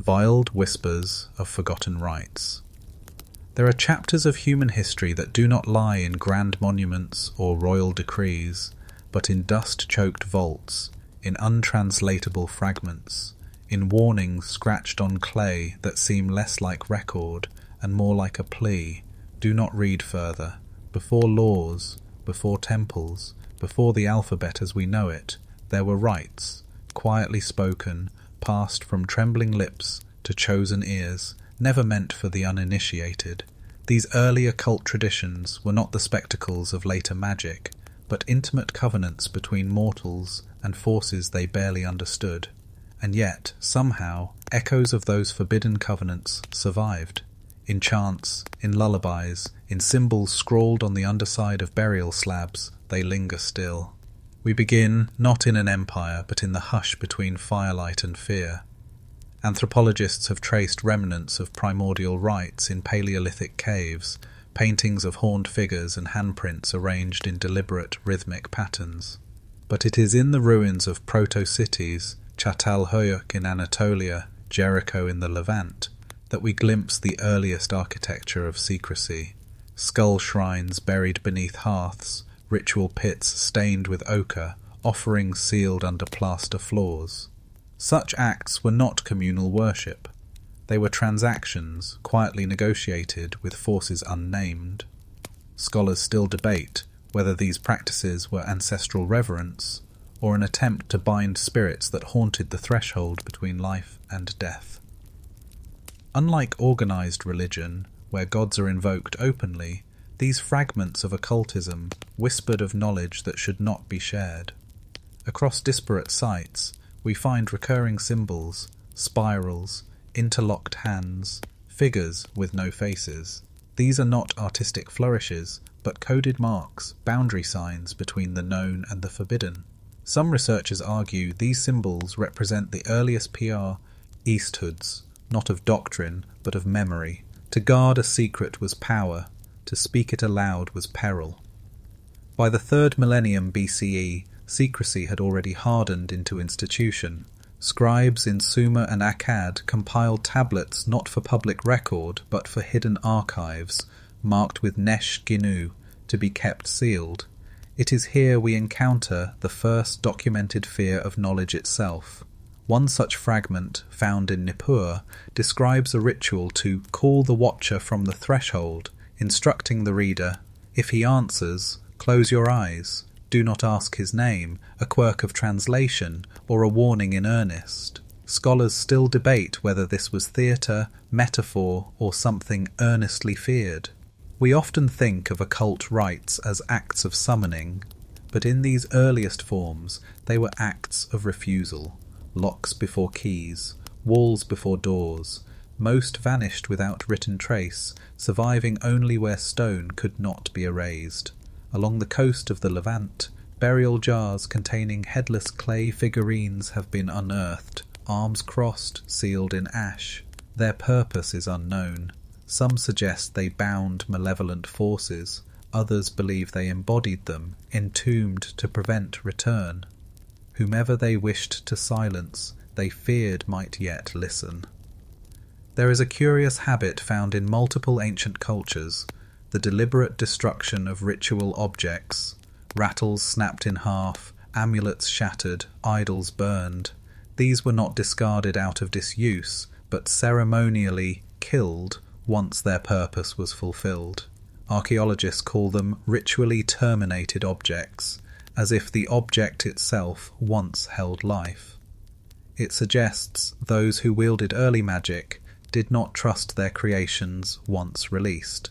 veiled whispers of forgotten rites. There are chapters of human history that do not lie in grand monuments or royal decrees, but in dust-choked vaults, in untranslatable fragments, in warnings scratched on clay that seem less like record and more like a plea. Do not read further. Before laws, before temples, before the alphabet as we know it, there were rites, quietly spoken, passed from trembling lips to chosen ears, never meant for the uninitiated. These early occult traditions were not the spectacles of later magic, but intimate covenants between mortals and forces they barely understood. And yet, somehow, echoes of those forbidden covenants survived. In chants, in lullabies, in symbols scrawled on the underside of burial slabs, they linger still. We begin not in an empire, but in the hush between firelight and fear. Anthropologists have traced remnants of primordial rites in Paleolithic caves, paintings of horned figures and handprints arranged in deliberate, rhythmic patterns. But it is in the ruins of proto-cities, Çatalhöyük in Anatolia, Jericho in the Levant, that we glimpse the earliest architecture of secrecy. Skull shrines buried beneath hearths, ritual pits stained with ochre, offerings sealed under plaster floors. Such acts were not communal worship. They were transactions, quietly negotiated with forces unnamed. Scholars still debate whether these practices were ancestral reverence or an attempt to bind spirits that haunted the threshold between life and death. Unlike organized religion, where gods are invoked openly, these fragments of occultism whispered of knowledge that should not be shared. Across disparate sites, we find recurring symbols, spirals, interlocked hands, figures with no faces. These are not artistic flourishes, but coded marks, boundary signs between the known and the forbidden. Some researchers argue these symbols represent the earliest PR easthoods, not of doctrine, but of memory. To guard a secret was power, to speak it aloud was peril. By the 3rd millennium BCE, secrecy had already hardened into institution. Scribes in Sumer and Akkad compiled tablets not for public record, but for hidden archives, marked with Nesh Ginu, to be kept sealed. It is here we encounter the first documented fear of knowledge itself. One such fragment, found in Nippur, describes a ritual to call the watcher from the threshold, instructing the reader, if he answers, close your eyes, do not ask his name, a quirk of translation, or a warning in earnest. Scholars still debate whether this was theatre, metaphor, or something earnestly feared. We often think of occult rites as acts of summoning, but in these earliest forms they were acts of refusal. Locks before keys, walls before doors. Most vanished without written trace, surviving only where stone could not be erased. Along the coast of the Levant, burial jars containing headless clay figurines have been unearthed, arms crossed, sealed in ash. Their purpose is unknown. Some suggest they bound malevolent forces, others believe they embodied them, entombed to prevent return. Whomever they wished to silence, they feared might yet listen. There is a curious habit found in multiple ancient cultures, the deliberate destruction of ritual objects, rattles snapped in half, amulets shattered, idols burned. These were not discarded out of disuse, but ceremonially killed once their purpose was fulfilled. Archaeologists call them ritually terminated objects, as if the object itself once held life. It suggests those who wielded early magic did not trust their creations once released.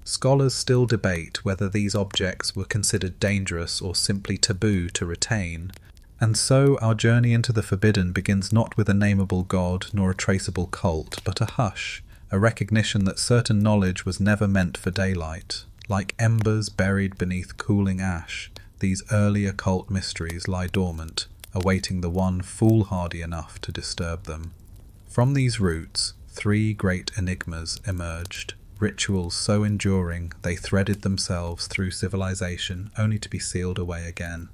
Scholars still debate whether these objects were considered dangerous or simply taboo to retain, and so our journey into the forbidden begins not with a nameable god nor a traceable cult, but a hush, a recognition that certain knowledge was never meant for daylight. Like embers buried beneath cooling ash, these early occult mysteries lie dormant, awaiting the one foolhardy enough to disturb them. From these roots, 3 great enigmas emerged, rituals so enduring they threaded themselves through civilization only to be sealed away again.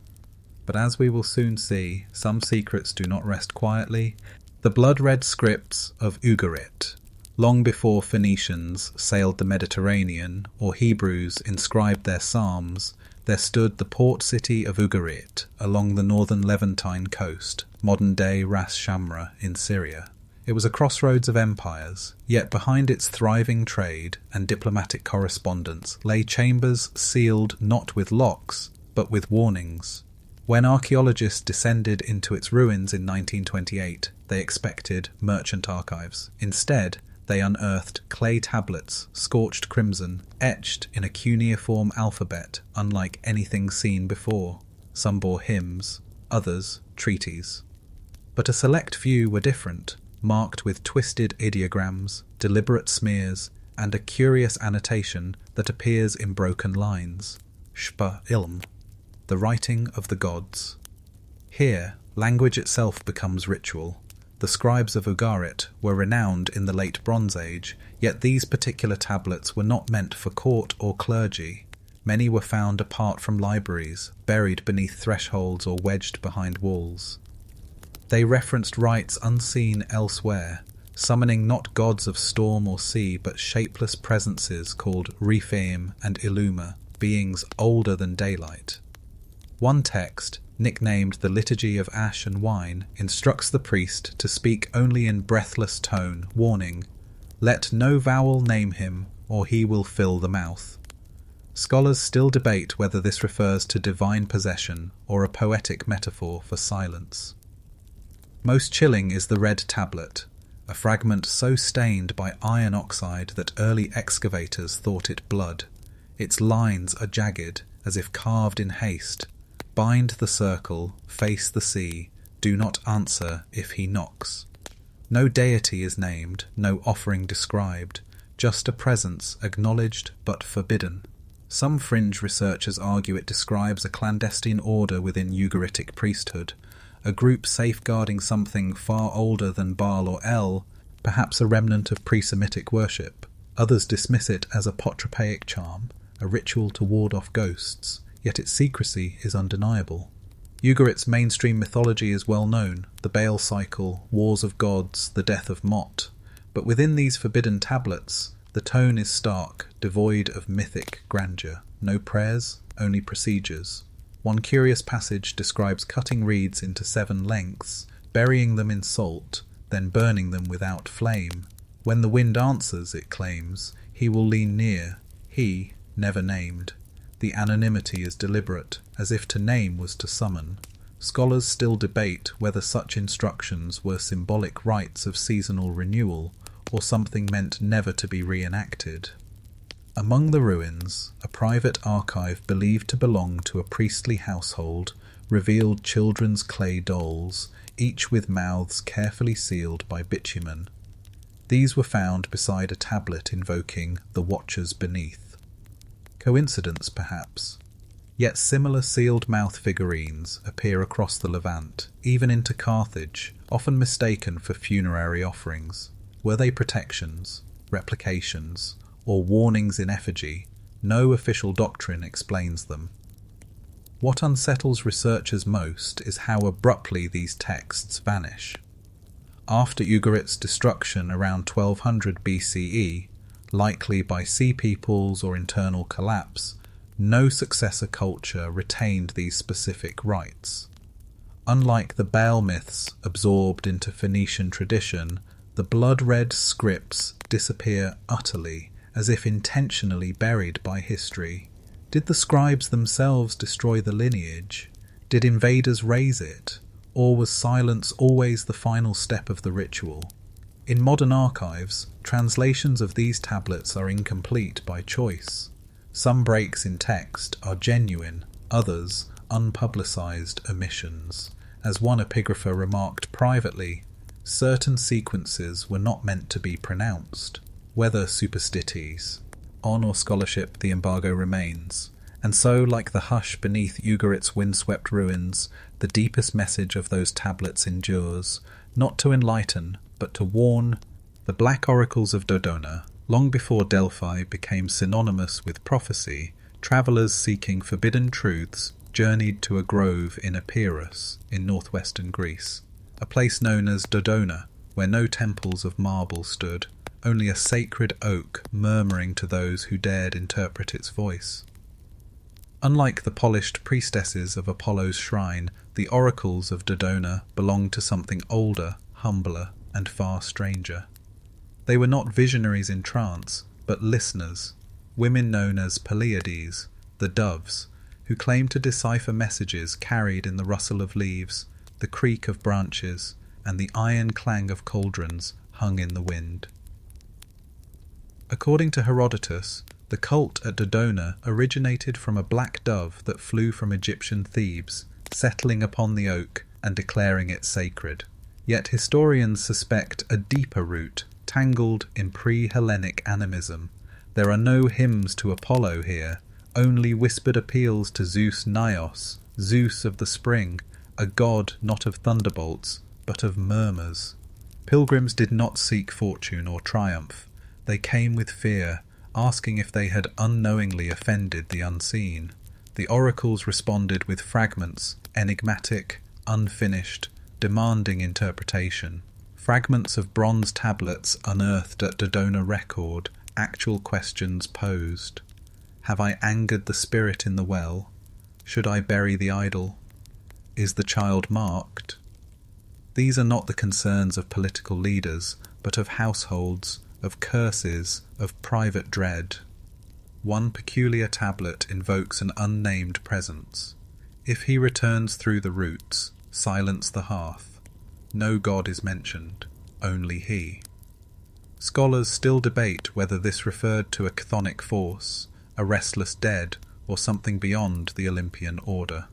But as we will soon see, some secrets do not rest quietly, The blood-red scripts of Ugarit. Long before Phoenicians sailed the Mediterranean or Hebrews inscribed their psalms, there stood the port city of Ugarit along the northern Levantine coast, modern-day Ras Shamra in Syria. It was a crossroads of empires, yet behind its thriving trade and diplomatic correspondence lay chambers sealed not with locks, but with warnings. When archaeologists descended into its ruins in 1928, they expected merchant archives. Instead, they unearthed clay tablets, scorched crimson, etched in a cuneiform alphabet unlike anything seen before. Some bore hymns, others treaties. But a select few were different, marked with twisted ideograms, deliberate smears, and a curious annotation that appears in broken lines. Shpa ilm, the writing of the gods. Here, language itself becomes ritual. The scribes of Ugarit were renowned in the late Bronze Age, yet these particular tablets were not meant for court or clergy. Many were found apart from libraries, buried beneath thresholds or wedged behind walls. They referenced rites unseen elsewhere, summoning not gods of storm or sea but shapeless presences called Rephaim and Illuma, beings older than daylight. One text, nicknamed the Liturgy of Ash and Wine, instructs the priest to speak only in breathless tone, warning, "Let no vowel name him, or he will fill the mouth." Scholars still debate whether this refers to divine possession or a poetic metaphor for silence. Most chilling is the red tablet, a fragment so stained by iron oxide that early excavators thought it blood. Its lines are jagged, as if carved in haste. Bind the circle, face the sea, do not answer if he knocks. No deity is named, no offering described, just a presence acknowledged but forbidden. Some fringe researchers argue it describes a clandestine order within Ugaritic priesthood, a group safeguarding something far older than Baal or El, perhaps a remnant of pre-Semitic worship. Others dismiss it as a potropaic charm, a ritual to ward off ghosts, yet its secrecy is undeniable. Ugarit's mainstream mythology is well known, the Baal cycle, wars of gods, the death of Mot, but within these forbidden tablets, the tone is stark, devoid of mythic grandeur. No prayers, only procedures. One curious passage describes cutting reeds into 7 lengths, burying them in salt, then burning them without flame. When the wind answers, it claims, he will lean near, he, never named. The anonymity is deliberate, as if to name was to summon. Scholars still debate whether such instructions were symbolic rites of seasonal renewal, or something meant never to be reenacted. Among the ruins, a private archive believed to belong to a priestly household revealed children's clay dolls, each with mouths carefully sealed by bitumen. These were found beside a tablet invoking the Watchers Beneath. Coincidence, perhaps? Yet similar sealed-mouth figurines appear across the Levant, even into Carthage, often mistaken for funerary offerings. Were they protections, replications, or warnings in effigy? No official doctrine explains them. What unsettles researchers most is how abruptly these texts vanish. After Ugarit's destruction around 1200 BCE, likely by sea peoples or internal collapse, no successor culture retained these specific rites. Unlike the Baal myths absorbed into Phoenician tradition, the blood-red scripts disappear utterly, as if intentionally buried by history. Did the scribes themselves destroy the lineage? Did invaders raise it? Or was silence always the final step of the ritual? In modern archives, translations of these tablets are incomplete by choice. Some breaks in text are genuine, others unpublicized omissions. As one epigrapher remarked privately, certain sequences were not meant to be pronounced. Whether superstites, on or scholarship, the embargo remains. And so, like the hush beneath Ugarit's windswept ruins, the deepest message of those tablets endures, not to enlighten, but to warn. The black oracles of Dodona, long before Delphi became synonymous with prophecy, travellers seeking forbidden truths journeyed to a grove in Epirus, in northwestern Greece. a place known as Dodona, where no temples of marble stood, only a sacred oak murmuring to those who dared interpret its voice. Unlike the polished priestesses of Apollo's shrine, the oracles of Dodona belonged to something older, humbler, and far stranger. They were not visionaries in trance, but listeners, women known as Pleiades, the doves, who claimed to decipher messages carried in the rustle of leaves, the creak of branches, and the iron clang of cauldrons hung in the wind. According to Herodotus, the cult at Dodona originated from a black dove that flew from Egyptian Thebes, settling upon the oak and declaring it sacred. Yet historians suspect a deeper root, tangled in pre-Hellenic animism. There are no hymns to Apollo here, only whispered appeals to Zeus Naios, Zeus of the spring, a god not of thunderbolts, but of murmurs. Pilgrims did not seek fortune or triumph. They came with fear, asking if they had unknowingly offended the unseen. The oracles responded with fragments, enigmatic, unfinished, demanding interpretation. Fragments of bronze tablets unearthed at Dodona record actual questions posed. Have I angered the spirit in the well? Should I bury the idol? Is the child marked? These are not the concerns of political leaders, but of households, of curses, of private dread. One peculiar tablet invokes an unnamed presence. If he returns through the roots, silence the hearth. No god is mentioned, only he. Scholars still debate whether this referred to a chthonic force, a restless dead, or something beyond the Olympian order.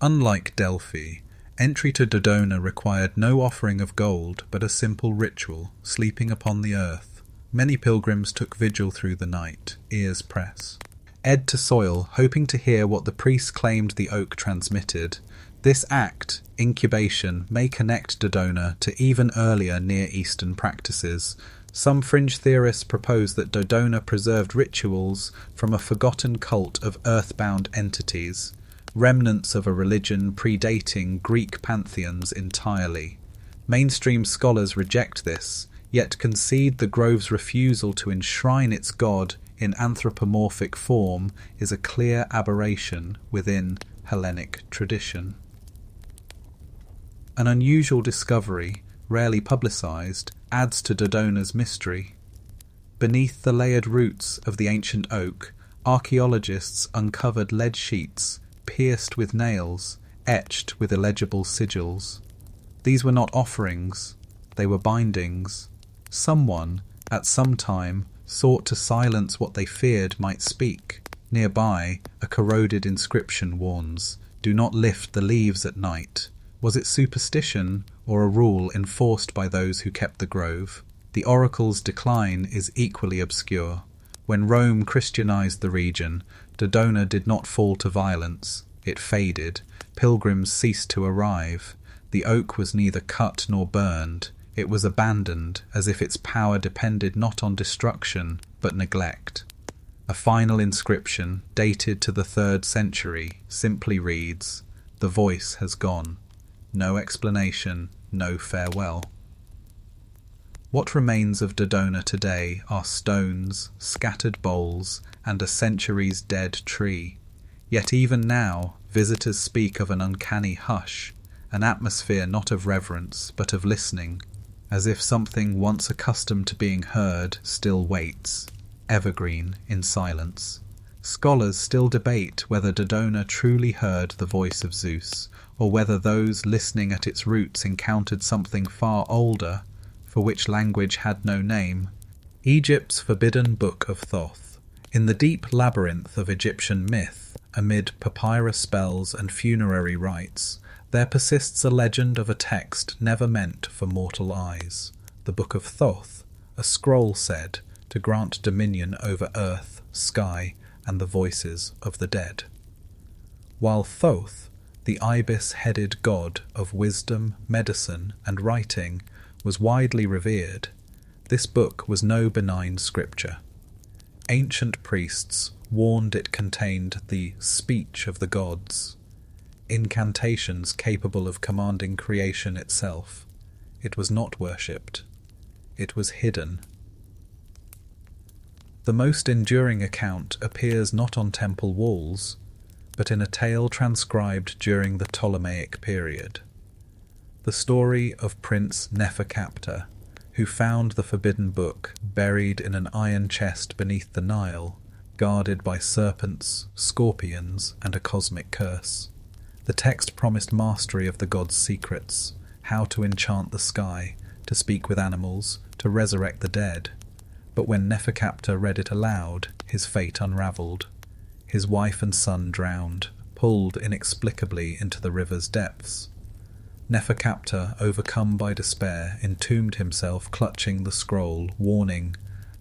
Unlike Delphi, entry to Dodona required no offering of gold, but a simple ritual, sleeping upon the earth. Many pilgrims took vigil through the night, ears press. Ed to soil, hoping to hear what the priests claimed the oak transmitted. This act, incubation, may connect Dodona to even earlier Near Eastern practices. Some fringe theorists propose that Dodona preserved rituals from a forgotten cult of earthbound entities, remnants of a religion predating Greek pantheons entirely. Mainstream scholars reject this, yet concede the grove's refusal to enshrine its god in anthropomorphic form is a clear aberration within Hellenic tradition. An unusual discovery, rarely publicized, adds to Dodona's mystery. Beneath the layered roots of the ancient oak, archaeologists uncovered lead sheets pierced with nails, etched with illegible sigils. These were not offerings, they were bindings. Someone, at some time, sought to silence what they feared might speak. Nearby, a corroded inscription warns, "Do not lift the leaves at night." Was it superstition or a rule enforced by those who kept the grove? The oracle's decline is equally obscure. When Rome Christianized the region, Dodona did not fall to violence. It faded. Pilgrims ceased to arrive. The oak was neither cut nor burned. It was abandoned, as if its power depended not on destruction, but neglect. A final inscription, dated to the 3rd century, simply reads, "The voice has gone." No explanation, no farewell. What remains of Dodona today are stones, scattered bowls, and a centuries dead tree. Yet even now, visitors speak of an uncanny hush, an atmosphere not of reverence, but of listening, as if something once accustomed to being heard still waits, evergreen in silence. Scholars still debate whether Dodona truly heard the voice of Zeus, or whether those listening at its roots encountered something far older, for which language had no name. Egypt's forbidden book of Thoth. In the deep labyrinth of Egyptian myth, amid papyrus spells and funerary rites, there persists a legend of a text never meant for mortal eyes. The Book of Thoth, a scroll said to grant dominion over earth, sky, and the voices of the dead. While Thoth, the ibis-headed god of wisdom, medicine, and writing, was widely revered, this book was no benign scripture. Ancient priests warned it contained the speech of the gods. incantations capable of commanding creation itself. It was not worshipped. It was hidden. The most enduring account appears not on temple walls, but in a tale transcribed during the Ptolemaic period. The story of Prince Neferkaptah, who found the forbidden book buried in an iron chest beneath the Nile, guarded by serpents, scorpions, and a cosmic curse. The text promised mastery of the god's secrets, how to enchant the sky, to speak with animals, to resurrect the dead. But when Neferkaptah read it aloud, his fate unravelled. His wife and son drowned, pulled inexplicably into the river's depths. Neferkaptah, overcome by despair, entombed himself clutching the scroll, warning,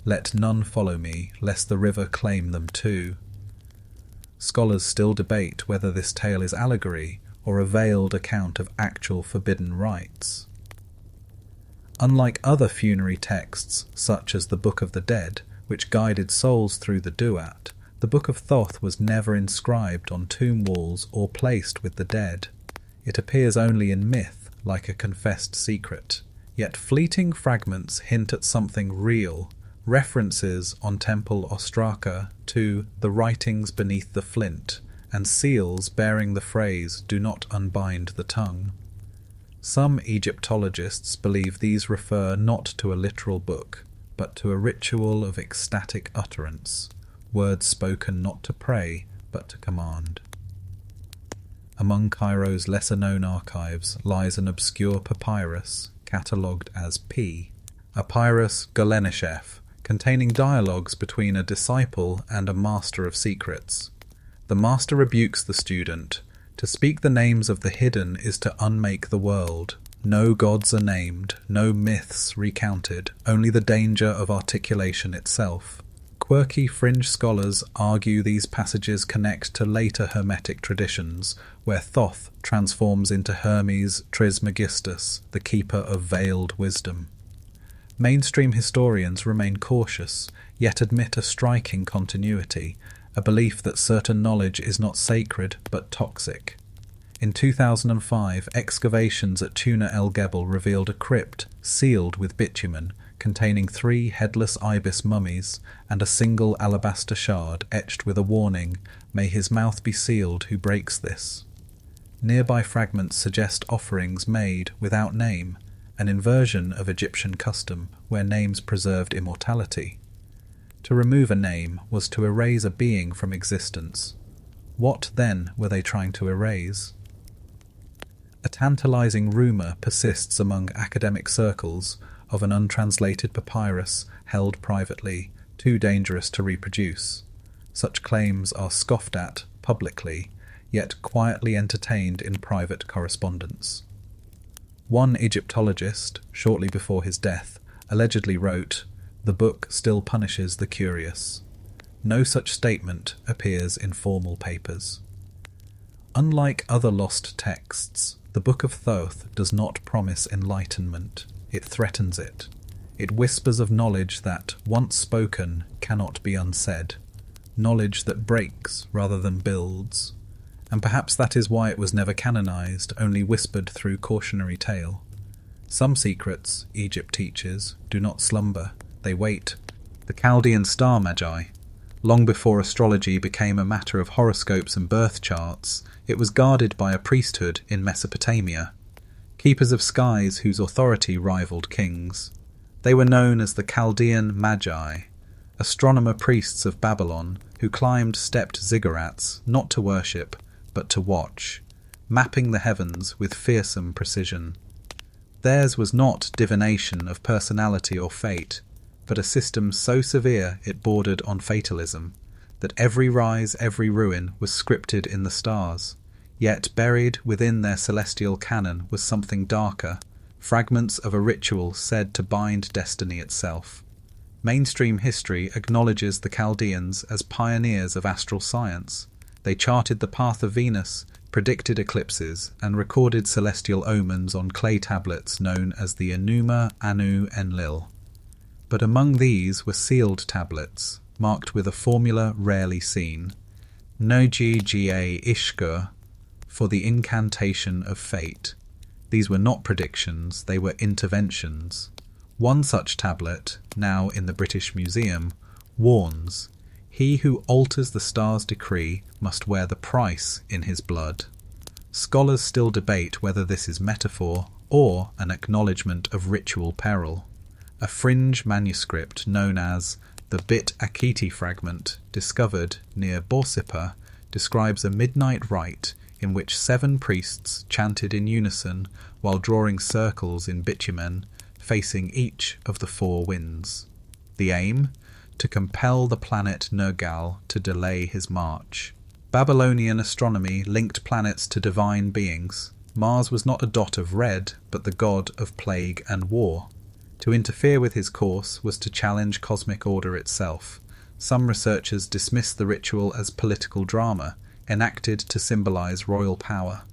"Let none follow me, lest the river claim them too." Scholars still debate whether this tale is allegory or a veiled account of actual forbidden rites. Unlike other funerary texts, such as the Book of the Dead, which guided souls through the Duat, the Book of Thoth was never inscribed on tomb walls or placed with the dead. It appears only in myth, like a confessed secret. Yet fleeting fragments hint at something real, references on temple ostraka to the writings beneath the flint, and seals bearing the phrase, "Do not unbind the tongue." Some Egyptologists believe these refer not to a literal book, but to a ritual of ecstatic utterance, words spoken not to pray, but to command. Among Cairo's lesser-known archives lies an obscure papyrus, catalogued as P. Papyrus Golenishef, containing dialogues between a disciple and a master of secrets. The master rebukes the student. To speak the names of the hidden is to unmake the world. No gods are named, no myths recounted, only the danger of articulation itself. Quirky fringe scholars argue these passages connect to later Hermetic traditions, where Thoth transforms into Hermes Trismegistus, the keeper of veiled wisdom. Mainstream historians remain cautious, yet admit a striking continuity, a belief that certain knowledge is not sacred but toxic. In 2005, excavations at Tuna El Gebel revealed a crypt sealed with bitumen, containing 3 headless ibis mummies and a single alabaster shard etched with a warning, "May his mouth be sealed who breaks this." Nearby fragments suggest offerings made without name, an inversion of Egyptian custom where names preserved immortality. To remove a name was to erase a being from existence. What, then, were they trying to erase? A tantalizing rumour persists among academic circles of an untranslated papyrus held privately, too dangerous to reproduce. Such claims are scoffed at publicly, yet quietly entertained in private correspondence. One Egyptologist, shortly before his death, allegedly wrote, "The book still punishes the curious." No such statement appears in formal papers. Unlike other lost texts, the Book of Thoth does not promise enlightenment. It threatens it. It whispers of knowledge that, once spoken, cannot be unsaid. Knowledge that breaks rather than builds. And perhaps that is why it was never canonized, only whispered through cautionary tale. Some secrets, Egypt teaches, do not slumber. They wait. The Chaldean star magi. Long before astrology became a matter of horoscopes and birth charts, it was guarded by a priesthood in Mesopotamia, keepers of skies whose authority rivaled kings. They were known as the Chaldean Magi, astronomer priests of Babylon who climbed stepped ziggurats not to worship, but to watch, mapping the heavens with fearsome precision. Theirs was not divination of personality or fate, but a system so severe it bordered on fatalism, that every rise, every ruin was scripted in the stars. Yet buried within their celestial canon was something darker, fragments of a ritual said to bind destiny itself. Mainstream history acknowledges the Chaldeans as pioneers of astral science. They charted the path of Venus, predicted eclipses, and recorded celestial omens on clay tablets known as the Enuma Anu Enlil. But among these were sealed tablets, marked with a formula rarely seen. Noji Ga Ishkur, for the incantation of fate. These were not predictions, they were interventions. One such tablet, now in the British Museum, warns, "He who alters the star's decree must wear the price in his blood." Scholars still debate whether this is metaphor or an acknowledgement of ritual peril. A fringe manuscript known as the Bit Akiti fragment, discovered near Borsippa, describes a midnight rite in which 7 priests chanted in unison while drawing circles in bitumen, facing each of the 4 winds. The aim? To compel the planet Nergal to delay his march. Babylonian astronomy linked planets to divine beings. Mars was not a dot of red, but the god of plague and war. To interfere with his course was to challenge cosmic order itself. Some researchers dismiss the ritual as political drama, enacted to symbolize royal power.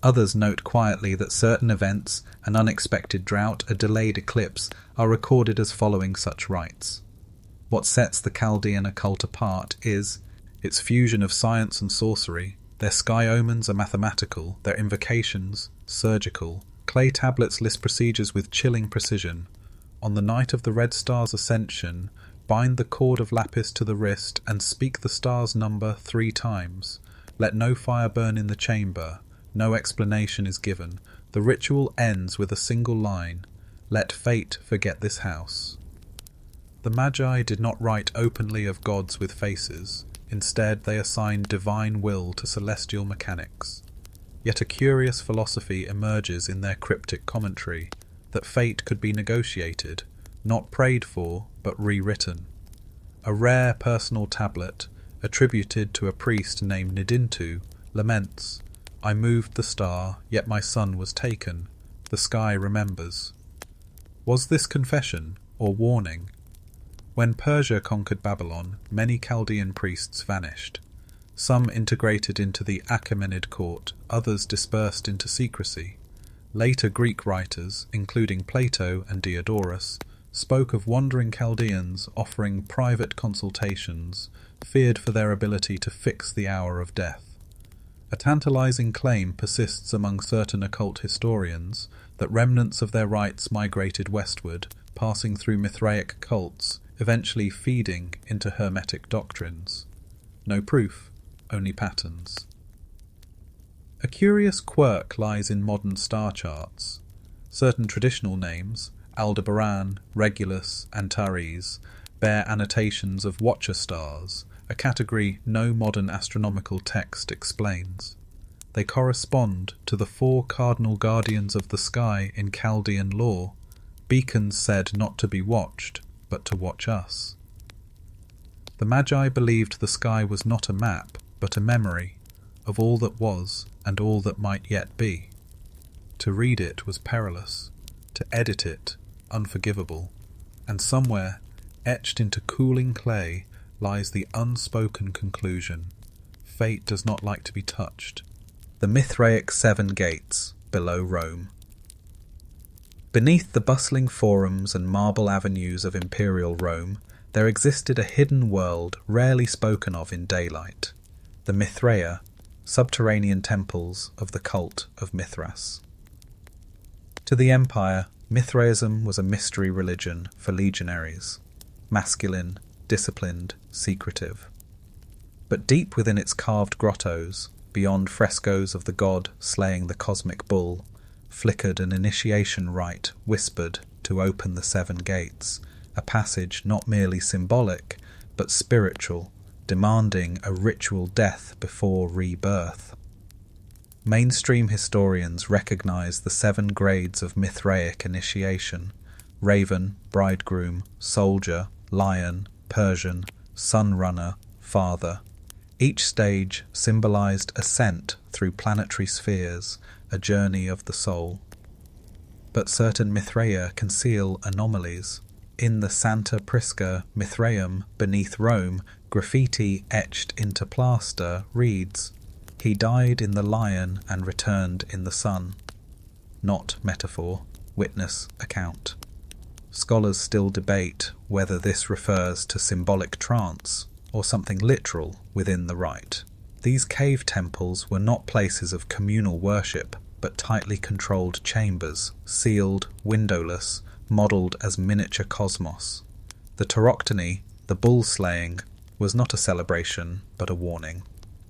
Others note quietly that certain events, an unexpected drought, a delayed eclipse, are recorded as following such rites. What sets the Chaldean occult apart is its fusion of science and sorcery. Their sky omens are mathematical, their invocations surgical. Clay tablets list procedures with chilling precision. On the night of the red star's ascension, bind the cord of lapis to the wrist and speak the star's number 3 times. Let no fire burn in the chamber. No explanation is given. The ritual ends with a single line, "Let fate forget this house." The Magi did not write openly of gods with faces. Instead, they assigned divine will to celestial mechanics. Yet a curious philosophy emerges in their cryptic commentary, that fate could be negotiated, not prayed for, but rewritten. A rare personal tablet, attributed to a priest named Nidintu, laments, "I moved the star, yet my son was taken. The sky remembers." Was this confession or warning? When Persia conquered Babylon, many Chaldean priests vanished. Some integrated into the Achaemenid court, others dispersed into secrecy. Later Greek writers, including Plato and Diodorus, spoke of wandering Chaldeans offering private consultations, feared for their ability to fix the hour of death. A tantalizing claim persists among certain occult historians that remnants of their rites migrated westward, passing through Mithraic cults, eventually feeding into Hermetic doctrines. No proof, only patterns. A curious quirk lies in modern star charts. Certain traditional names, Aldebaran, Regulus, Antares, bear annotations of watcher stars, a category no modern astronomical text explains. They correspond to the 4 cardinal guardians of the sky in Chaldean lore, beacons said not to be watched, but to watch us. The Magi believed the sky was not a map, but a memory of all that was and all that might yet be. To read it was perilous, to edit it unforgivable, and somewhere, etched into cooling clay, lies the unspoken conclusion: fate does not like to be touched. The Mithraic 7 gates below Rome. Beneath the bustling forums and marble avenues of imperial Rome, there existed a hidden world rarely spoken of in daylight. The Mithraea, subterranean temples of the cult of Mithras. To the empire, Mithraism was a mystery religion for legionaries, masculine, disciplined, secretive. But deep within its carved grottos, beyond frescoes of the god slaying the cosmic bull, flickered an initiation rite whispered to open the 7 gates, a passage not merely symbolic, but spiritual, demanding a ritual death before rebirth. Mainstream historians recognize the 7 grades of Mithraic initiation: Raven, Bridegroom, Soldier, Lion, Persian, Sunrunner, Father. Each stage symbolized ascent through planetary spheres, a journey of the soul. But certain Mithraea conceal anomalies. In the Santa Prisca Mithraeum beneath Rome, graffiti etched into plaster reads, "He died in the lion and returned in the sun." Not metaphor, witness account. Scholars still debate whether this refers to symbolic trance or something literal within the rite. These cave temples were not places of communal worship, but tightly controlled chambers, sealed, windowless, modelled as miniature cosmos. The tauroctony, the bull slaying, was not a celebration, but a warning.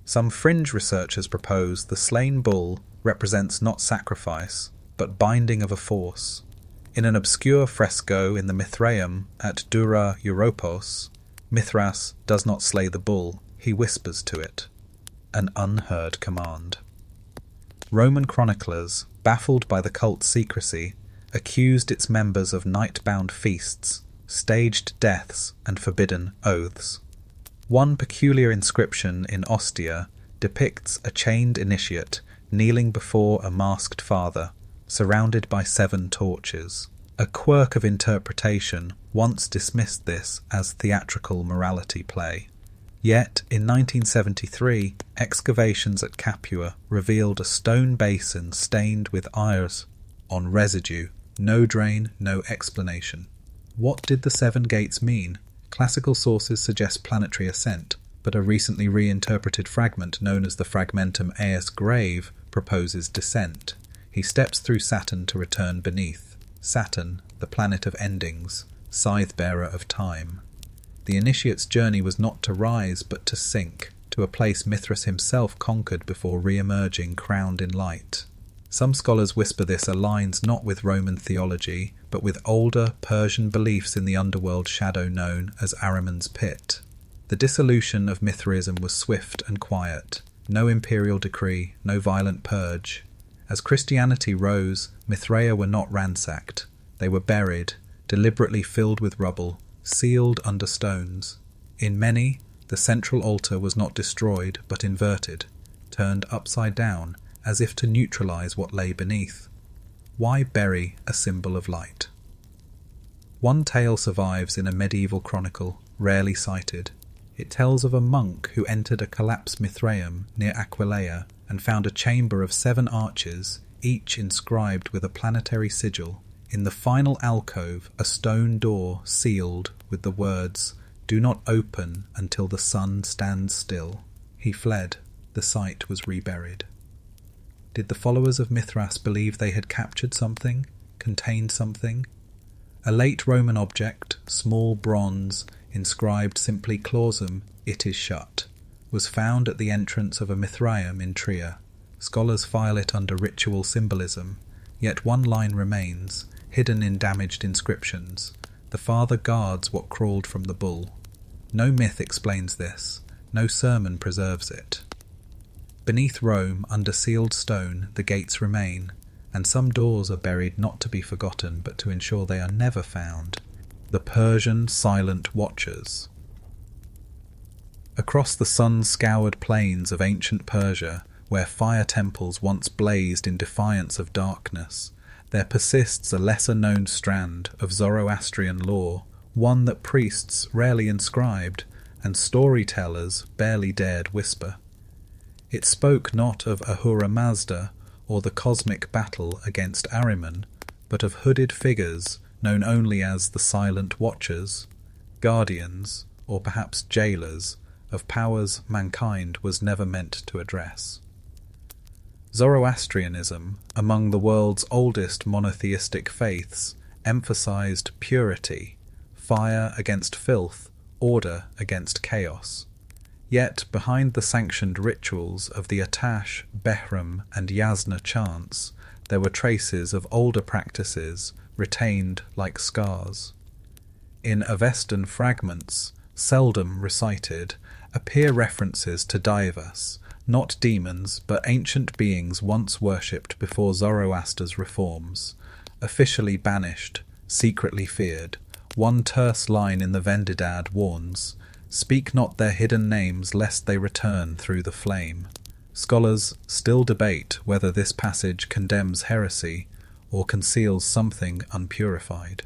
Some fringe researchers propose the slain bull represents not sacrifice, but binding of a force. In an obscure fresco in the Mithraeum at Dura Europos, Mithras does not slay the bull, he whispers to it. An unheard command. Roman chroniclers, baffled by the cult's secrecy, accused its members of night-bound feasts, staged deaths, and forbidden oaths. One peculiar inscription in Ostia depicts a chained initiate kneeling before a masked father, surrounded by 7 torches. A quirk of interpretation once dismissed this as theatrical morality play. Yet, in 1973, excavations at Capua revealed a stone basin stained with iron on residue. No drain, no explanation. What did the 7 gates mean? Classical sources suggest planetary ascent, but a recently reinterpreted fragment known as the Fragmentum Aes Grave proposes descent. He steps through Saturn to return beneath. Saturn, the planet of endings, scythe-bearer of time. The initiate's journey was not to rise, but to sink, to a place Mithras himself conquered before re-emerging crowned in light. Some scholars whisper this aligns not with Roman theology, but with older Persian beliefs in the underworld shadow known as Ahriman's Pit. The dissolution of Mithraism was swift and quiet. No imperial decree, no violent purge. As Christianity rose, Mithraea were not ransacked. They were buried, deliberately filled with rubble, sealed under stones. In many, the central altar was not destroyed, but inverted, turned upside down, as if to neutralize what lay beneath. Why bury a symbol of light? One tale survives in a medieval chronicle, rarely cited. It tells of a monk who entered a collapsed Mithraeum near Aquileia and found a chamber of 7 arches, each inscribed with a planetary sigil. In the final alcove, a stone door sealed with the words, "Do not open until the sun stands still." He fled. The site was reburied. Did the followers of Mithras believe they had captured something, contained something? A late Roman object, small bronze, inscribed simply clausum, "It is shut," was found at the entrance of a Mithraeum in Trier. Scholars file it under ritual symbolism, yet one line remains, hidden in damaged inscriptions. The father guards what crawled from the bull. No myth explains this, no sermon preserves it. Beneath Rome, under sealed stone, the gates remain, and some doors are buried not to be forgotten, but to ensure they are never found. The Persian Silent Watchers. Across the sun-scoured plains of ancient Persia, where fire temples once blazed in defiance of darkness, there persists a lesser-known strand of Zoroastrian lore, one that priests rarely inscribed, and storytellers barely dared whisper. It spoke not of Ahura Mazda or the cosmic battle against Ahriman, but of hooded figures known only as the Silent Watchers, guardians, or perhaps jailers, of powers mankind was never meant to address. Zoroastrianism, among the world's oldest monotheistic faiths, emphasized purity, fire against filth, order against chaos. Yet behind the sanctioned rituals of the Atash, Behram and Yasna chants, there were traces of older practices retained like scars. In Avestan fragments, seldom recited, appear references to Daivas, not demons but ancient beings once worshipped before Zoroaster's reforms. Officially banished, secretly feared, one terse line in the Vendidad warns, "Speak not their hidden names lest they return through the flame." Scholars still debate whether this passage condemns heresy or conceals something unpurified.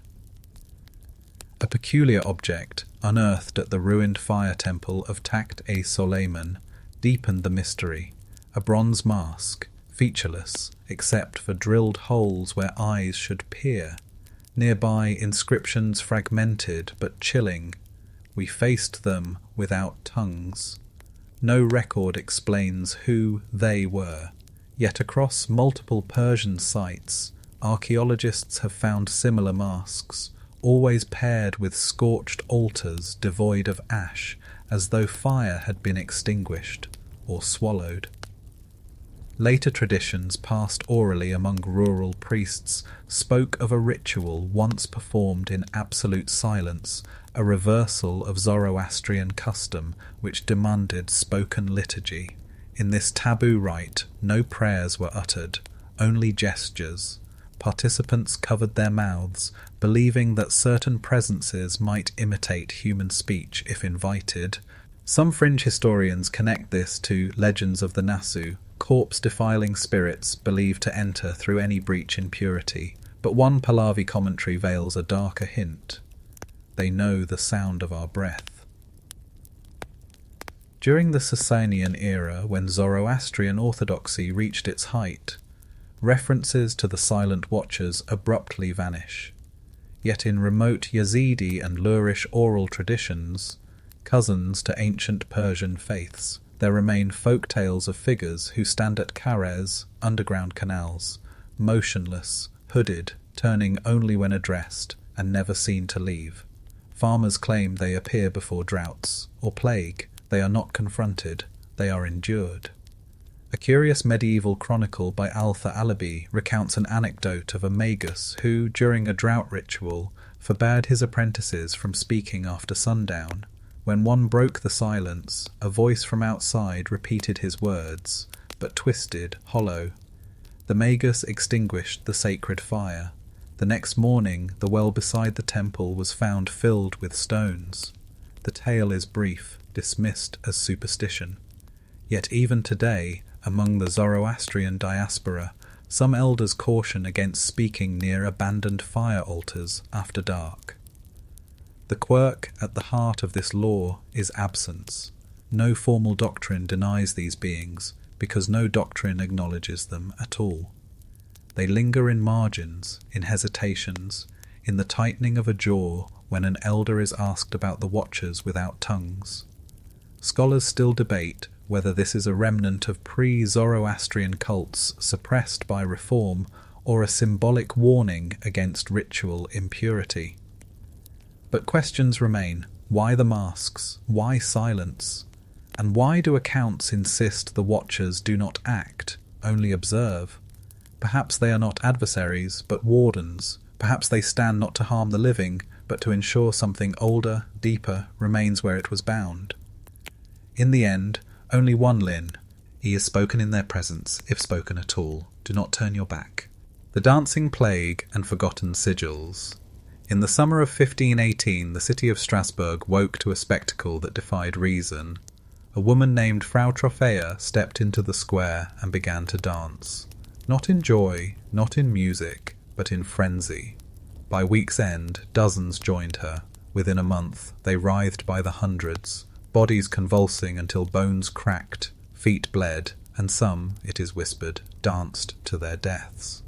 A peculiar object, unearthed at the ruined fire temple of Takht-e-Soleiman, deepened the mystery. A bronze mask, featureless, except for drilled holes where eyes should peer. Nearby, inscriptions fragmented but chilling. "We faced them without tongues." No record explains who they were. Yet across multiple Persian sites, archaeologists have found similar masks, always paired with scorched altars devoid of ash, as though fire had been extinguished or swallowed. Later traditions passed orally among rural priests spoke of a ritual once performed in absolute silence, a reversal of Zoroastrian custom which demanded spoken liturgy. In this taboo rite, no prayers were uttered, only gestures. Participants covered their mouths, believing that certain presences might imitate human speech if invited. Some fringe historians connect this to legends of the Nasu, corpse-defiling spirits believed to enter through any breach in purity, but one Pahlavi commentary veils a darker hint. They know the sound of our breath. During the Sasanian era, when Zoroastrian orthodoxy reached its height, references to the silent watchers abruptly vanish. Yet in remote Yazidi and Lurish oral traditions, cousins to ancient Persian faiths, there remain folk tales of figures who stand at Karez, underground canals, motionless, hooded, turning only when addressed, and never seen to leave. Farmers claim they appear before droughts or plague. They are not confronted, they are endured. A curious medieval chronicle by Al-Thalabi recounts an anecdote of a magus who, during a drought ritual, forbade his apprentices from speaking after sundown. When one broke the silence, a voice from outside repeated his words, but twisted, hollow. The magus extinguished the sacred fire. The next morning, the well beside the temple was found filled with stones. The tale is brief, dismissed as superstition. Yet even today, among the Zoroastrian diaspora, some elders caution against speaking near abandoned fire altars after dark. The quirk at the heart of this law is absence. No formal doctrine denies these beings, because no doctrine acknowledges them at all. They linger in margins, in hesitations, in the tightening of a jaw when an elder is asked about the watchers without tongues. Scholars still debate whether this is a remnant of pre-Zoroastrian cults suppressed by reform or a symbolic warning against ritual impurity. But questions remain. Why the masks? Why silence? And why do accounts insist the watchers do not act, only observe? Perhaps they are not adversaries, but wardens. Perhaps they stand not to harm the living, but to ensure something older, deeper, remains where it was bound. In the end, only one Lin. He is spoken in their presence, if spoken at all. Do not turn your back. The Dancing Plague and Forgotten Sigils. In the summer of 1518, the city of Strasbourg woke to a spectacle that defied reason. A woman named Frau Trophea stepped into the square and began to dance. Not in joy, not in music, but in frenzy. By week's end, dozens joined her. Within a month, they writhed by the hundreds, bodies convulsing until bones cracked, feet bled, and some, it is whispered, danced to their deaths.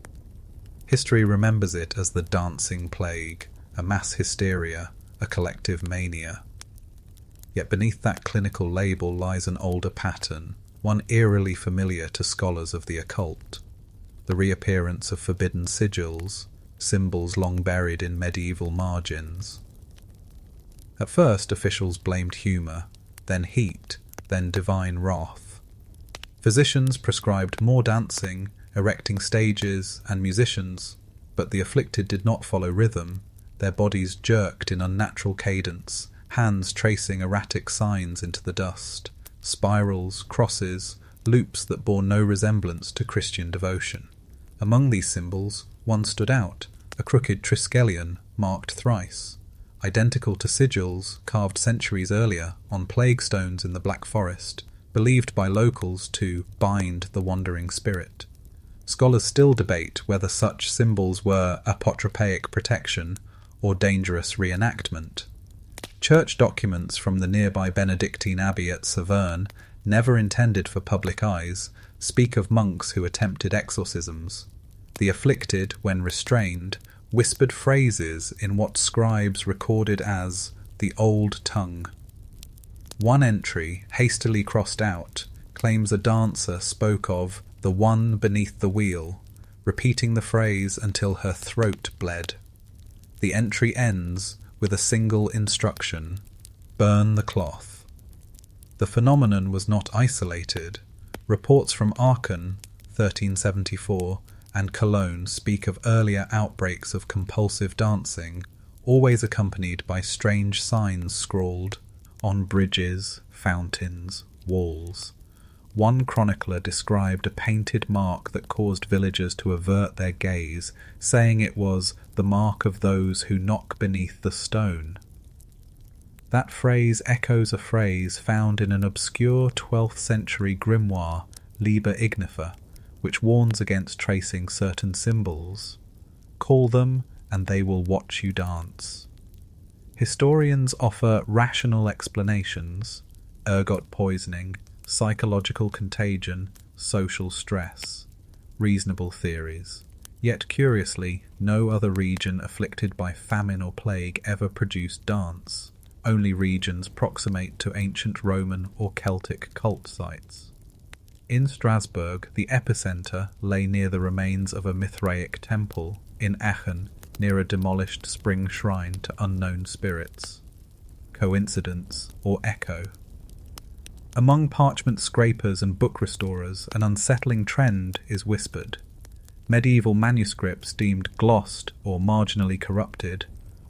History remembers it as the Dancing Plague, a mass hysteria, a collective mania. Yet beneath that clinical label lies an older pattern, one eerily familiar to scholars of the occult. The reappearance of forbidden sigils, symbols long buried in medieval margins. At first, officials blamed humour, then heat, then divine wrath. Physicians prescribed more dancing, erecting stages and musicians, but the afflicted did not follow rhythm. Their bodies jerked in unnatural cadence, hands tracing erratic signs into the dust, spirals, crosses, loops that bore no resemblance to Christian devotion. Among these symbols, one stood out, a crooked triskelion marked thrice, identical to sigils carved centuries earlier on plague stones in the Black Forest, believed by locals to bind the wandering spirit. Scholars still debate whether such symbols were apotropaic protection or dangerous reenactment. Church documents from the nearby Benedictine Abbey at Saverne, never intended for public eyes, speak of monks who attempted exorcisms. The afflicted, when restrained, whispered phrases in what scribes recorded as the old tongue. One entry, hastily crossed out, claims a dancer spoke of the one beneath the wheel, repeating the phrase until her throat bled. The entry ends with a single instruction: burn the cloth. The phenomenon was not isolated. Reports from Aachen, 1374, and Cologne speak of earlier outbreaks of compulsive dancing, always accompanied by strange signs scrawled on bridges, fountains, walls. One chronicler described a painted mark that caused villagers to avert their gaze, saying it was the mark of those who knock beneath the stone. That phrase echoes a phrase found in an obscure 12th century grimoire, Liber Ignifer, which warns against tracing certain symbols. Call them, and they will watch you dance. Historians offer rational explanations: ergot poisoning, psychological contagion, social stress. Reasonable theories. Yet curiously, no other region afflicted by famine or plague ever produced dance. Only regions proximate to ancient Roman or Celtic cult sites. In Strasbourg, the epicenter lay near the remains of a Mithraic temple. In Aachen, near a demolished spring shrine to unknown spirits. Coincidence or echo? Among parchment scrapers and book restorers, an unsettling trend is whispered. Medieval manuscripts deemed glossed or marginally corrupted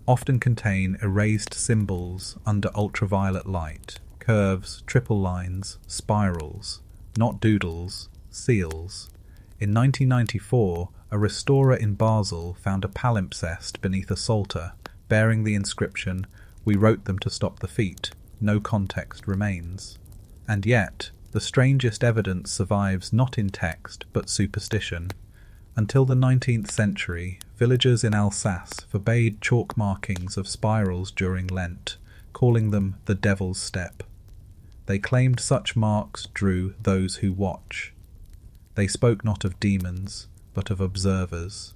often contain erased symbols under ultraviolet light, curves, triple lines, spirals, not doodles, seals. In 1994, a restorer in Basel found a palimpsest beneath a psalter bearing the inscription, "We wrote them to stop the feet. No context remains." And yet, the strangest evidence survives not in text but superstition. Until the 19th century, villagers in Alsace forbade chalk markings of spirals during Lent, calling them the Devil's Step. They claimed such marks drew those who watch. They spoke not of demons, but of observers,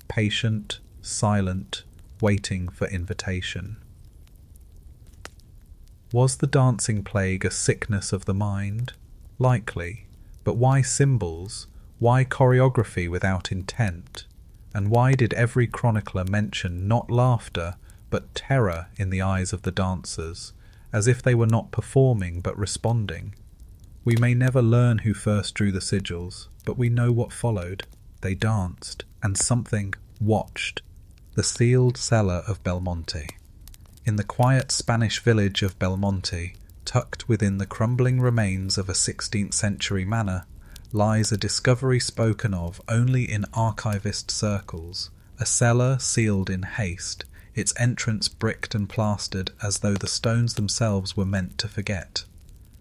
patient, silent, waiting for invitation. Was the dancing plague a sickness of the mind? Likely, but why symbols? Why choreography without intent? And why did every chronicler mention not laughter, but terror in the eyes of the dancers, as if they were not performing but responding? We may never learn who first drew the sigils, but we know what followed. They danced, and something watched. The sealed cellar of Belmonte. In the quiet Spanish village of Belmonte, tucked within the crumbling remains of a 16th century manor, lies a discovery spoken of only in archivist circles, a cellar sealed in haste, its entrance bricked and plastered as though the stones themselves were meant to forget.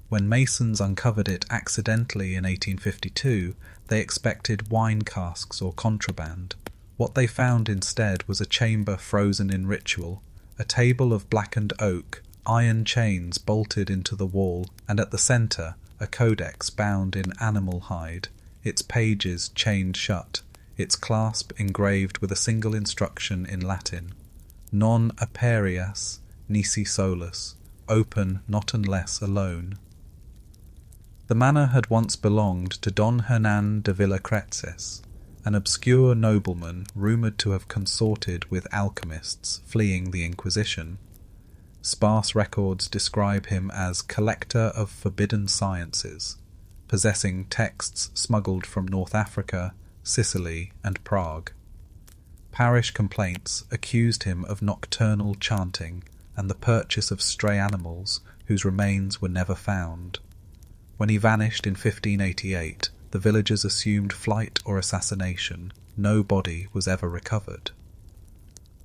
When masons uncovered it accidentally in 1852, they expected wine casks or contraband. What they found instead was a chamber frozen in ritual, a table of blackened oak, iron chains bolted into the wall, and at the centre, a codex bound in animal hide, its pages chained shut, its clasp engraved with a single instruction in Latin: non aperias nisi solus, open not unless alone. The manor had once belonged to Don Hernan de Villacreces, an obscure nobleman rumoured to have consorted with alchemists fleeing the Inquisition. Sparse records describe him as collector of forbidden sciences, possessing texts smuggled from North Africa, Sicily, and Prague. Parish complaints accused him of nocturnal chanting and the purchase of stray animals whose remains were never found. When he vanished in 1588, the villagers assumed flight or assassination. No body was ever recovered.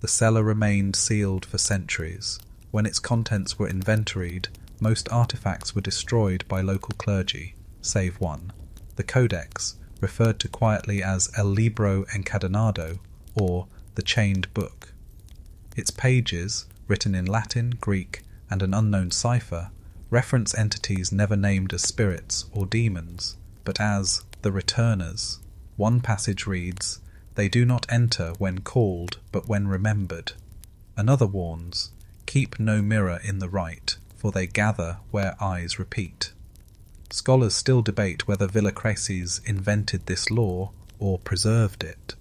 The cellar remained sealed for centuries. When its contents were inventoried, most artifacts were destroyed by local clergy, save one, the Codex, referred to quietly as El Libro Encadenado, or the Chained Book. Its pages, written in Latin, Greek, and an unknown cipher, reference entities never named as spirits or demons, but as the returners. One passage reads, "They do not enter when called, but when remembered." Another warns, "Keep no mirror in the rite, for they gather where eyes repeat. Scholars still debate whether Villacreses invented this law or preserved it.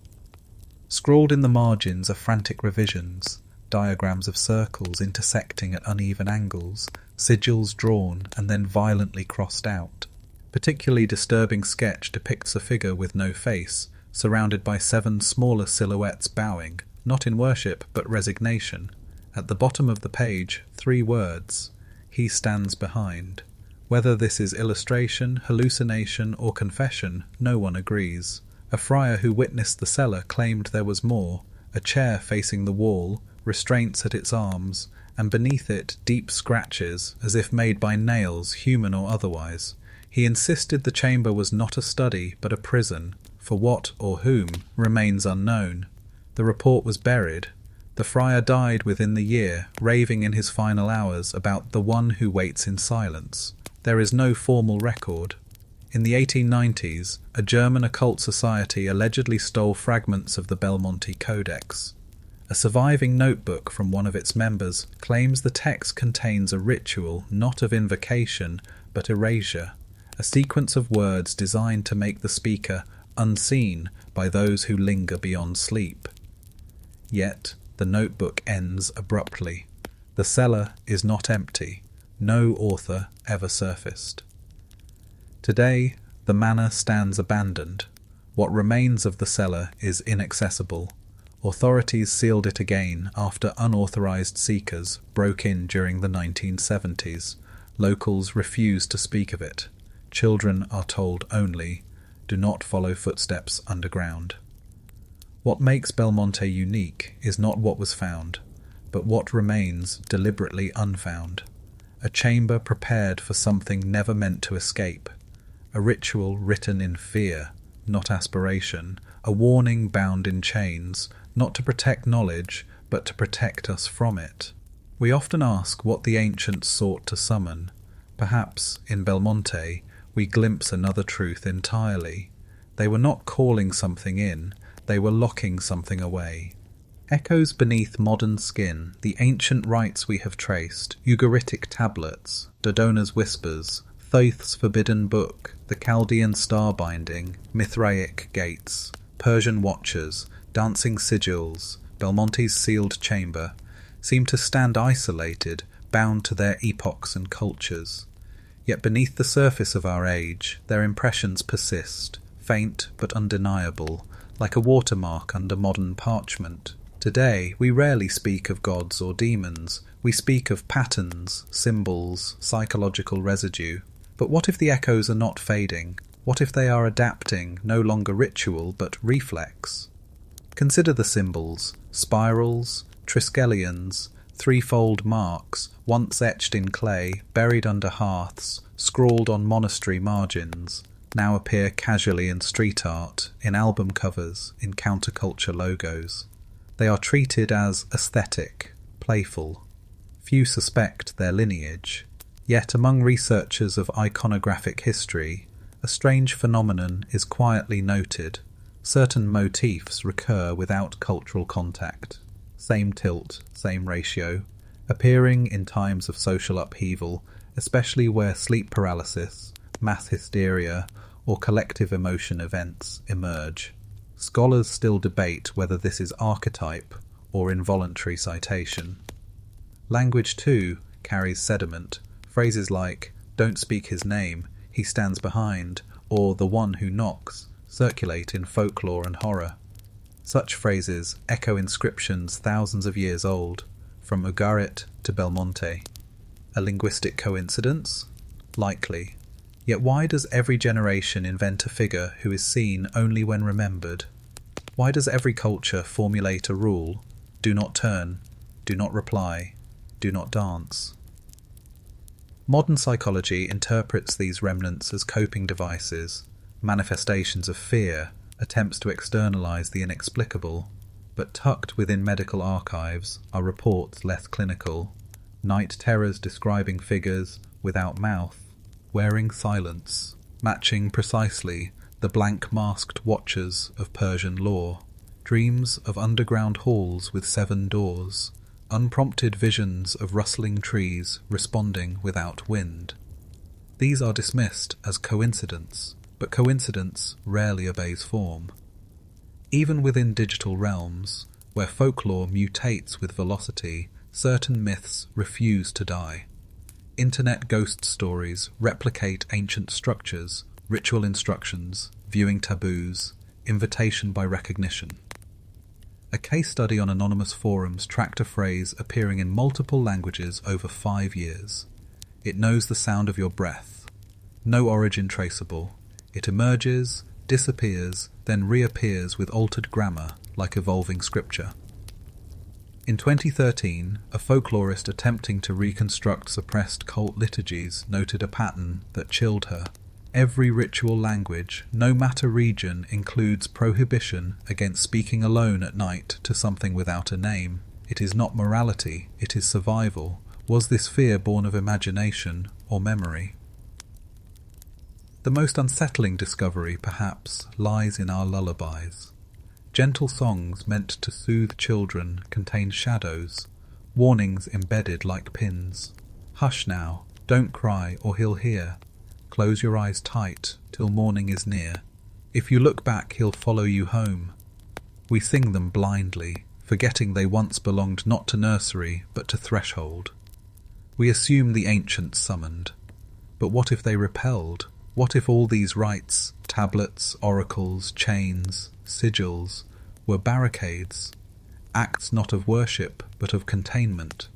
Scrawled in the margins are frantic revisions, diagrams of circles intersecting at uneven angles, sigils drawn and then violently crossed out. Particularly disturbing sketch depicts a figure with no face, surrounded by 7 smaller silhouettes bowing, not in worship but resignation. At the bottom of the page, 3 words, "He stands behind." Whether this is illustration, hallucination, or confession, no one agrees. A friar who witnessed the cellar claimed there was more, a chair facing the wall, restraints at its arms, and beneath it deep scratches, as if made by nails, human or otherwise. He insisted the chamber was not a study, but a prison, for what or whom remains unknown. The report was buried. The friar died within the year, raving in his final hours about the one who waits in silence. There is no formal record. In the 1890s, a German occult society allegedly stole fragments of the Belmonte Codex. A surviving notebook from one of its members claims the text contains a ritual not of invocation but erasure, a sequence of words designed to make the speaker unseen by those who linger beyond sleep. Yet, the notebook ends abruptly. The cellar is not empty. No author ever surfaced. Today, the manor stands abandoned. What remains of the cellar is inaccessible. Authorities sealed it again after unauthorized seekers broke in during the 1970s. Locals refuse to speak of it. Children are told only, do not follow footsteps underground. What makes Belmonte unique is not what was found, but what remains deliberately unfound. A chamber prepared for something never meant to escape. A ritual written in fear, not aspiration. A warning bound in chains, not to protect knowledge, but to protect us from it. We often ask what the ancients sought to summon. Perhaps, in Belmonte, we glimpse another truth entirely. They were not calling something in, they were locking something away. Echoes beneath modern skin, the ancient rites we have traced, Ugaritic tablets, Dodona's whispers, Thoth's forbidden book, the Chaldean star binding, Mithraic gates, Persian watchers, dancing sigils, Belmonte's sealed chamber, seem to stand isolated, bound to their epochs and cultures. Yet beneath the surface of our age, their impressions persist, faint but undeniable, like a watermark under modern parchment. Today, we rarely speak of gods or demons. We speak of patterns, symbols, psychological residue. But what if the echoes are not fading? What if they are adapting, no longer ritual, but reflex? Consider the symbols, spirals, triskelions, threefold marks, once etched in clay, buried under hearths, scrawled on monastery margins, now appear casually in street art, in album covers, in counterculture logos. They are treated as aesthetic, playful. Few suspect their lineage. Yet among researchers of iconographic history, a strange phenomenon is quietly noted. Certain motifs recur without cultural contact. Same tilt, same ratio, appearing in times of social upheaval, especially where sleep paralysis, mass hysteria, or collective emotion events emerge. Scholars still debate whether this is archetype or involuntary citation. Language, too, carries sediment. Phrases like, "Don't speak his name," "He stands behind," or "The one who knocks," circulate in folklore and horror. Such phrases echo inscriptions thousands of years old, from Ugarit to Belmonte. A linguistic coincidence? Likely. Yet why does every generation invent a figure who is seen only when remembered? Why does every culture formulate a rule? Do not turn, do not reply, do not dance. Modern psychology interprets these remnants as coping devices, manifestations of fear, attempts to externalize the inexplicable, but tucked within medical archives are reports less clinical, night terrors describing figures without mouth, wearing silence, matching precisely the blank masked watchers of Persian lore, dreams of underground halls with 7 doors, unprompted visions of rustling trees responding without wind. These are dismissed as coincidence, but coincidence rarely obeys form. Even within digital realms, where folklore mutates with velocity, certain myths refuse to die. Internet ghost stories replicate ancient structures, ritual instructions, viewing taboos, invitation by recognition. A case study on anonymous forums tracked a phrase appearing in multiple languages over 5 years. It knows the sound of your breath. No origin traceable. It emerges, disappears, then reappears with altered grammar, like evolving scripture. In 2013, a folklorist attempting to reconstruct suppressed cult liturgies noted a pattern that chilled her. Every ritual language, no matter region, includes prohibition against speaking alone at night to something without a name. It is not morality, it is survival. Was this fear born of imagination or memory? The most unsettling discovery, perhaps, lies in our lullabies. Gentle songs meant to soothe children contain shadows, warnings embedded like pins. Hush now, don't cry or he'll hear. Close your eyes tight till morning is near. If you look back, he'll follow you home. We sing them blindly, forgetting they once belonged not to nursery but to threshold. We assume the ancients summoned. But what if they repelled? What if all these rites, tablets, oracles, chains, sigils, were barricades, acts not of worship but of containment?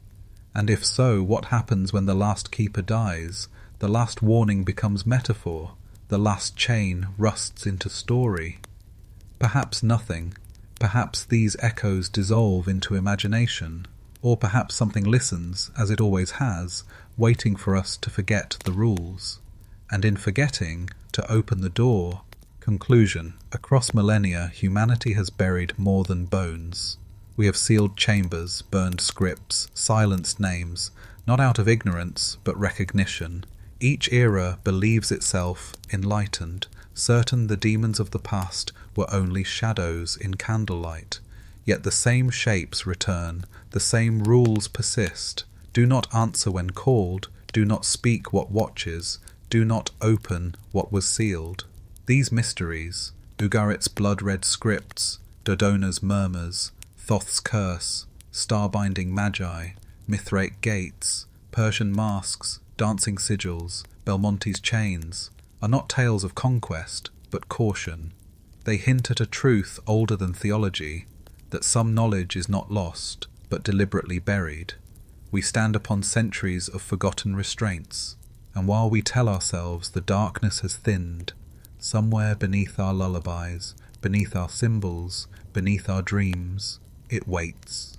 And if so, what happens when the last keeper dies? The last warning becomes metaphor, the last chain rusts into story. Perhaps nothing, perhaps these echoes dissolve into imagination, or perhaps something listens, as it always has, waiting for us to forget the rules, and in forgetting, to open the door. Conclusion. Across millennia, humanity has buried more than bones. We have sealed chambers, burned scripts, silenced names, not out of ignorance, but recognition. Each era believes itself enlightened, certain the demons of the past were only shadows in candlelight. Yet the same shapes return, the same rules persist. Do not answer when called, do not speak what watches, do not open what was sealed. These mysteries, Ugarit's blood-red scripts, Dodona's murmurs, Thoth's curse, star-binding magi, Mithraic gates, Persian masks, dancing sigils, Belmonte's chains, are not tales of conquest, but caution. They hint at a truth older than theology, that some knowledge is not lost, but deliberately buried. We stand upon centuries of forgotten restraints, and while we tell ourselves the darkness has thinned, somewhere beneath our lullabies, beneath our symbols, beneath our dreams, it waits.